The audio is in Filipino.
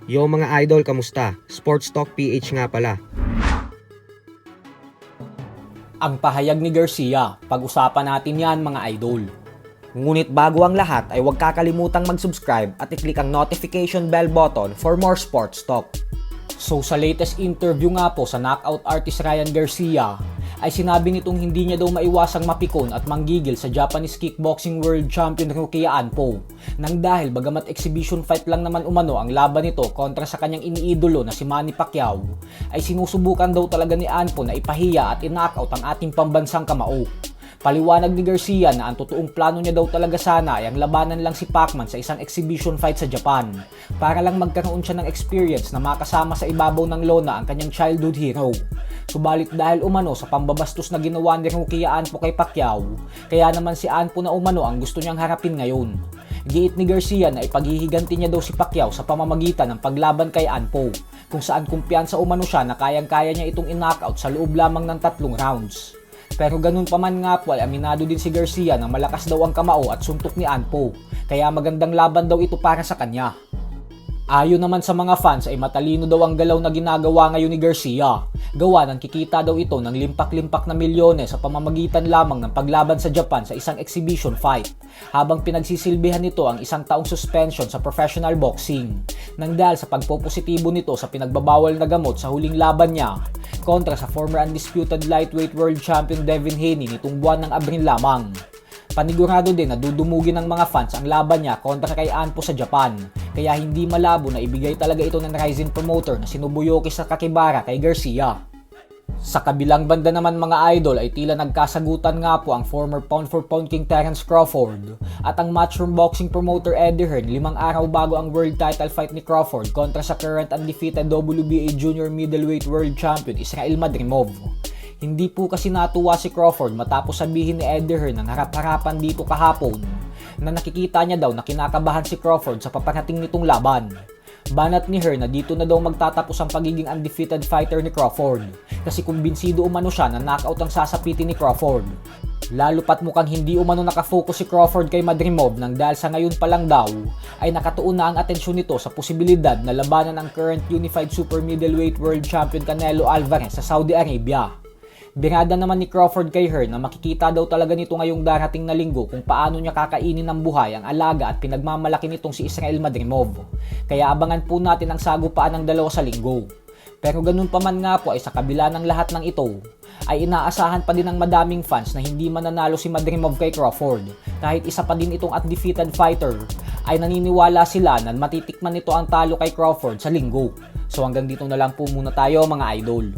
Yo mga idol, kamusta? Sports Talk PH nga pala. Ang pahayag ni Garcia, pag-usapan natin yan mga idol. Ngunit bago ang lahat ay huwag kakalimutang mag-subscribe at i-click ang notification bell button for more sports talk. So sa latest interview nga po sa knockout artist Ryan Garcia, ay sinabi nitong hindi niya daw maiwasang mapikon at manggigil sa Japanese Kickboxing World Champion Rukia Anpo nang dahil bagamat exhibition fight lang naman umano ang laban nito kontra sa kanyang iniidolo na si Manny Pacquiao, ay sinusubukan daw talaga ni Anpo na ipahiya at i-knockout ang ating pambansang kamao. Paliwanag ni Garcia na ang totoong plano niya daw talaga sana ay ang labanan lang si Pacman sa isang exhibition fight sa Japan para lang magkaroon siya ng experience na makasama sa ibabaw ng lona ang kanyang childhood hero. Subalit dahil umano sa pambabastos na ginawa ni Rukia Anpo kay Pacquiao, kaya naman si Anpo na umano ang gusto niyang harapin ngayon. Giit ni Garcia na ipaghihiganti niya daw si Pacquiao sa pamamagitan ng paglaban kay Anpo, kung saan kumpiyansa umano siya na kayang-kaya niya itong i-knockout sa loob lamang ng 3 rounds. Pero ganun pa man nga po ay aminado din si Garcia na malakas daw ang kamao at suntok ni Anpo, kaya magandang laban daw ito para sa kanya. Ayon naman sa mga fans ay matalino daw ang galaw na ginagawa ngayon ni Garcia. Gawa ng kikita daw ito ng limpak-limpak na milyones sa pamamagitan lamang ng paglaban sa Japan sa isang exhibition fight, habang pinagsisilbihan nito ang 1 taong suspension sa professional boxing, nang dahil sa pagpopositibo nito sa pinagbabawal na gamot sa huling laban niya kontra sa former undisputed lightweight world champion Devin Haney nitong buwan ng Abril lamang. Panigurado din na dudumugin ng mga fans ang laban niya kontra kay Anpo sa Japan, kaya hindi malabo na ibigay talaga ito ng rising promoter na si Nobuyoki Sakakibara kay Garcia. Sa kabilang banda naman mga idol ay tila nagkasagutan nga po ang former pound-for-pound king Terence Crawford at ang matchroom boxing promoter Eddie Hearn 5 araw bago ang world title fight ni Crawford kontra sa current undefeated WBA junior middleweight world champion Israel Madrimov. Hindi po kasi natuwa si Crawford matapos sabihin ni Eddie Hearn ng harap-harapan dito kahapon na nakikita niya daw na kinakabahan si Crawford sa paparating nitong laban. Banat ni Hearn na dito na daw magtatapos ang pagiging undefeated fighter ni Crawford kasi kumbinsido umano siya na knockout ang sasapitin ni Crawford. Lalo pat mukhang hindi umano nakafocus si Crawford kay Madrimov nang dahil sa ngayon pa lang daw ay nakatuon na ang atensyon nito sa posibilidad na labanan ang current unified super middleweight world champion Canelo Alvarez sa Saudi Arabia. Birada naman ni Crawford kay Hearn na makikita daw talaga nito ngayong darating na linggo kung paano niya kakainin ng buhay ang alaga at pinagmamalaki nitong si Israel Madrimov. Kaya abangan po natin ang sagupaan ng dalawa sa linggo. Pero ganun pa man nga po ay sa kabila ng lahat ng ito, ay inaasahan pa din ng madaming fans na hindi mananalo si Madrimov kay Crawford. Kahit isa pa din itong undefeated fighter, ay naniniwala sila na matitikman nito ang talo kay Crawford sa linggo. So hanggang dito na lang po muna tayo mga idol.